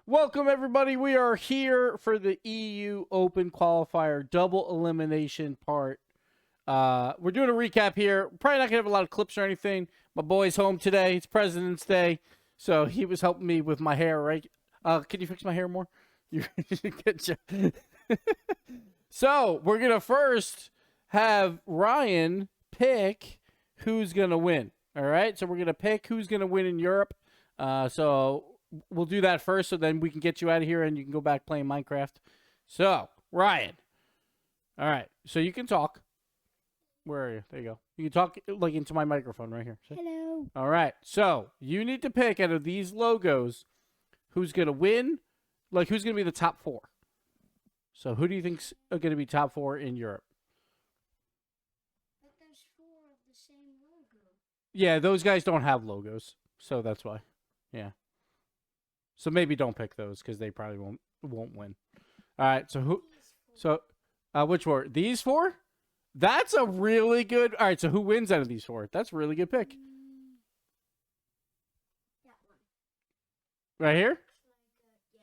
Welcome, everybody. We are here for the EU Open Qualifier double elimination part. We're doing a recap here. Probably not going to have a lot of clips or anything. My boy's home today. It's President's Day, so he was helping me with my hair, right? Can you fix my hair more? Good job. So, we're going to first have Ryan pick who's going to win. All right? So, we're going to pick who's going to win in Europe. So we'll do that first, so then we can get you out of here and you can go back playing Minecraft. So, Ryan. All right. So you can talk. Where are you? There you go. You can talk like into my microphone right here. See? Hello. All right. So you need to pick out of these logos who's going to win, like who's going to be the top four. So who do you think's going to be top four in Europe? But there's 4 of the same logo. Yeah, those guys don't have logos, so that's why. Yeah. So maybe don't pick those because they probably won't win. All right. So who? So which 4? These 4? That's a really good. All right. So who wins out of these 4? That's a really good pick. That one. Right here. Yeah.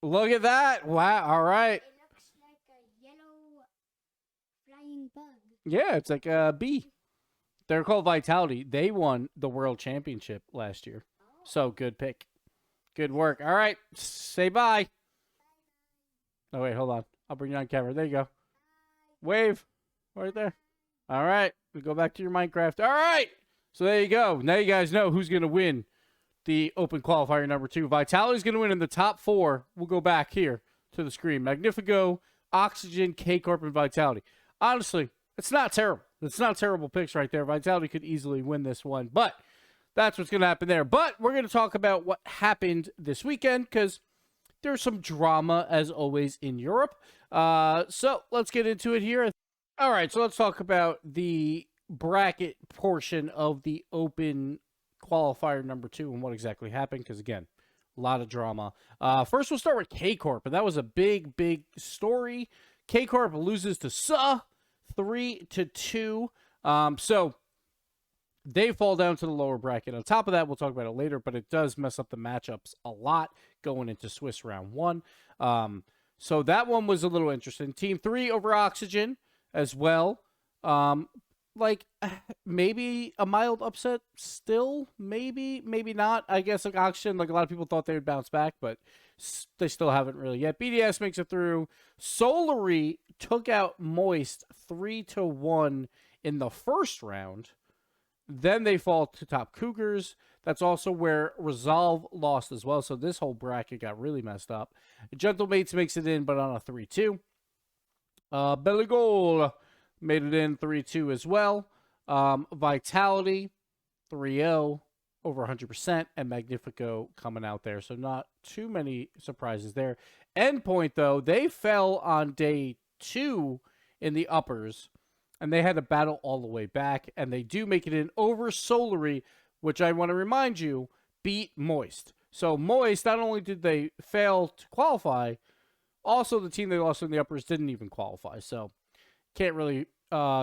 Look at that! Wow. All right. It looks like a yellow flying bug. Yeah, it's like a bee. They're called Vitality. They won the World Championship last year. So good pick. Good work. All right. Say bye. Oh, wait. Hold on. I'll bring you on camera. There you go. Wave. Right there. All right. We go back to your Minecraft. All right. So there you go. Now you guys know who's going to win the Open Qualifier number 2. Vitality's going to win in the top 4. We'll go back here to the screen. Magnifico, Oxygen, KCorp, and Vitality. Honestly, it's not terrible. It's not terrible picks right there. Vitality could easily win this one, but that's what's going to happen there. But we're going to talk about what happened this weekend because there's some drama, as always, in Europe. So let's get into it here. All right, so let's talk about the bracket portion of the Open Qualifier number 2 and what exactly happened because, again, a lot of drama. First, we'll start with KCorp, and that was a big story. KCorp loses to SA 3-2. So they fall down to the lower bracket. On top of that, we'll talk about it later, but it does mess up the matchups a lot going into Swiss round 1. So that one was a little interesting. Team 3 over Oxygen as well. Like maybe a mild upset still, maybe not. I guess like Oxygen, like a lot of people thought they would bounce back, but they still haven't really yet. BDS makes it through. Solary took out Moist 3-1 in the first round. Then they fall to top Cougars. That's also where Resolve lost as well. So this whole bracket got really messed up. Gentlemates makes it in, but on a 3-2. Belligol made it in 3-2 as well. Vitality 3-0 over 100%, and Magnifico coming out there. So not too many surprises there. Endpoint, though, they fell on day 2 in the uppers, and they had to battle all the way back, and they do make it in over Solary, which I want to remind you, beat Moist. So Moist, not only did they fail to qualify, also the team they lost in the uppers didn't even qualify. So can't really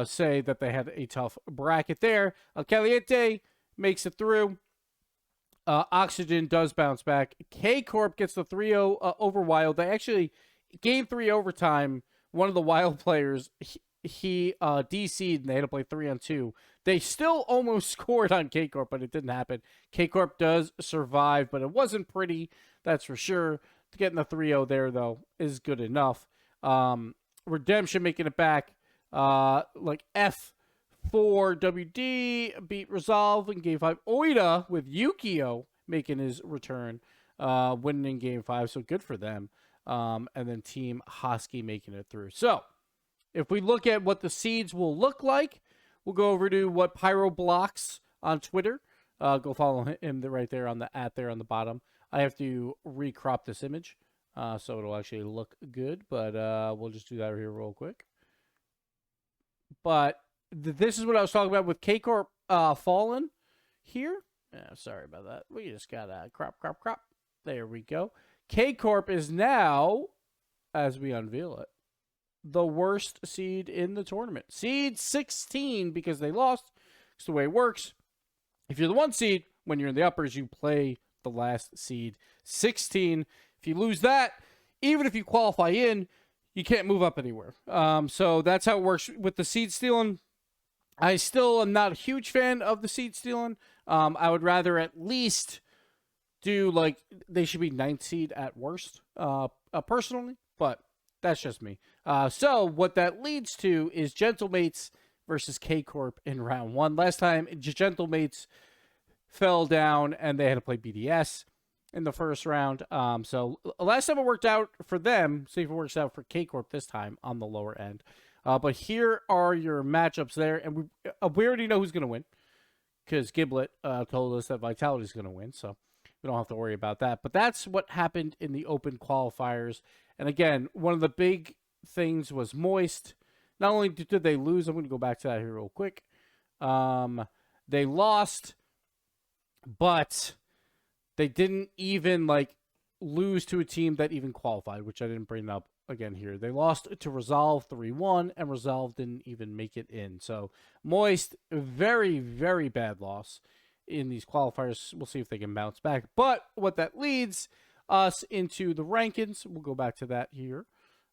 say that they had a tough bracket there. Caliente makes it through. Oxygen does bounce back. KCorp gets the 3-0 over Wild. They actually, game 3 overtime, one of the Wild players, he DC'd and they had to play 3-on-2. They still almost scored on KCorp, but it didn't happen. KCorp does survive, but it wasn't pretty, that's for sure. Getting the 3-0 there, though, is good enough. Redemption making it back. Like F4WD beat Resolve in Game 5. Oida with Yukio making his return, winning in Game 5, so good for them. And then Team Hosky making it through. So, if we look at what the seeds will look like, we'll go over to what Pyro blocks on Twitter. Go follow him right there on the @ there on the bottom. I have to recrop this image so it'll actually look good, but we'll just do that here real quick. But this is what I was talking about with KCorp fallen here. Sorry about that. We just got to crop. There we go. KCorp is now, as we unveil it, the worst seed in the tournament. Seed 16 because they lost. It's the way it works. If you're the 1 seed, when you're in the uppers, you play the last seed. 16 If you lose that, even if you qualify in, you can't move up anywhere. So that's how it works with the seed stealing. I still am not a huge fan of the seed stealing. I would rather at least do like they should be 9th seed at worst, personally, but that's just me. So what that leads to is Gentlemates versus KCorp in round 1. Last time, Gentlemates fell down and they had to play BDS in the first round. So last time it worked out for them. See if it works out for KCorp this time on the lower end. But here are your matchups there, and we already know who's going to win because Giblet told us that Vitality is going to win, so we don't have to worry about that. But that's what happened in the open qualifiers. And again, one of the big things was Moist. Not only did they lose, I'm going to go back to that here real quick. They lost, but they didn't even like lose to a team that even qualified, which I didn't bring up again here. They lost to Resolve 3-1, and Resolve didn't even make it in. So Moist, very, very bad loss in these qualifiers. We'll see if they can bounce back. But what that leads us into the rankings. We'll go back to that here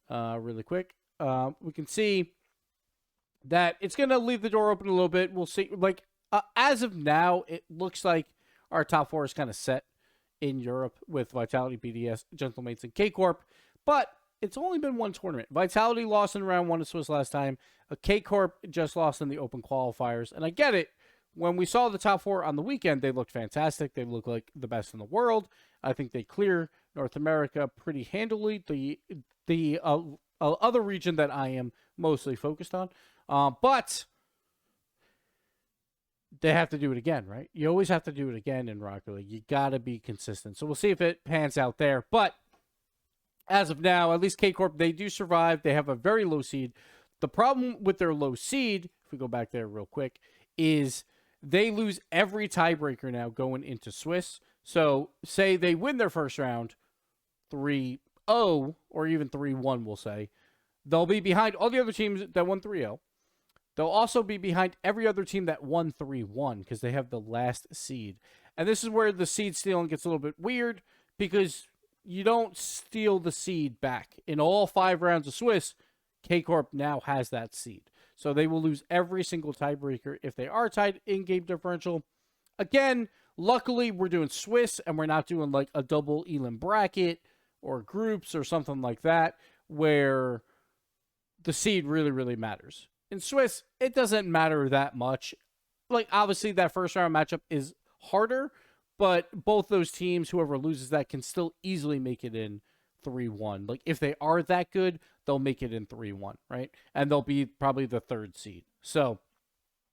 really quick. We can see that it's going to leave the door open a little bit. We'll see. Like, as of now, it looks like our top 4 is kind of set in Europe with Vitality, BDS, Gentlemates, and KCorp. But it's only been one tournament. Vitality lost in round 1 to Swiss last time. KCorp just lost in the open qualifiers. And I get it. When we saw the top 4 on the weekend, they looked fantastic. They look like the best in the world. I think they clear North America pretty handily. The other region that I am mostly focused on. But they have to do it again, right? You always have to do it again in Rocket League. You got to be consistent. So we'll see if it pans out there. But as of now, at least KCorp, they do survive. They have a very low seed. The problem with their low seed, if we go back there real quick, is they lose every tiebreaker now going into Swiss. So say they win their first round 3-0 or even 3-1, we'll say. They'll be behind all the other teams that won 3-0. They'll also be behind every other team that won 3-1 because they have the last seed. And this is where the seed stealing gets a little bit weird because you don't steal the seed back. In all 5 rounds of Swiss, KCorp now has that seed. So they will lose every single tiebreaker if they are tied in game differential. Again, luckily we're doing Swiss and we're not doing like a double Elam bracket or groups or something like that where the seed really, really matters. In Swiss, it doesn't matter that much. Like, obviously, that first round matchup is harder, but both those teams, whoever loses that, can still easily make it in 3-1. Like, if they are that good, they'll make it in 3-1, right? And they'll be probably the 3rd seed. So,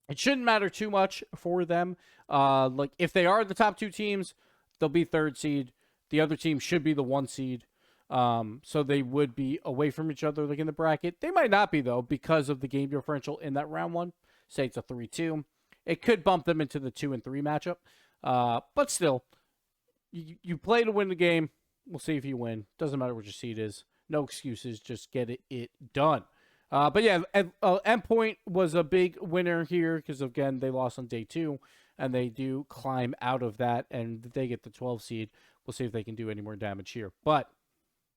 it shouldn't matter too much for them. Like, if they are the top 2 teams, they'll be 3rd seed. The other team should be the 1 seed. So they would be away from each other like in the bracket. They might not be, though, because of the game differential in that round 1. Say it's a 3-2. It could bump them into the 2 and 3 matchup. But still, you play to win the game. We'll see if you win. Doesn't matter what your seed is. No excuses. Just get it done. But yeah, Endpoint was a big winner here because, again, they lost on day 2. And they do climb out of that. And they get the 12 seed. We'll see if they can do any more damage here. But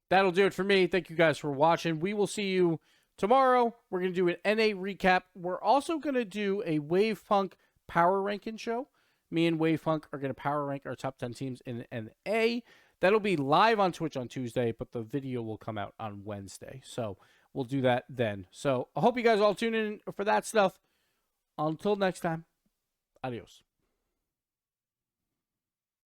that'll do it for me. Thank you guys for watching. We will see you tomorrow. We're going to do an NA recap. We're also going to do a Wave Punk power ranking show. Me and Wave Punk are going to power rank our top 10 teams in NA. That'll be live on Twitch on Tuesday, but the video will come out on Wednesday. So we'll do that then. So I hope you guys all tune in for that stuff. Until next time, adios.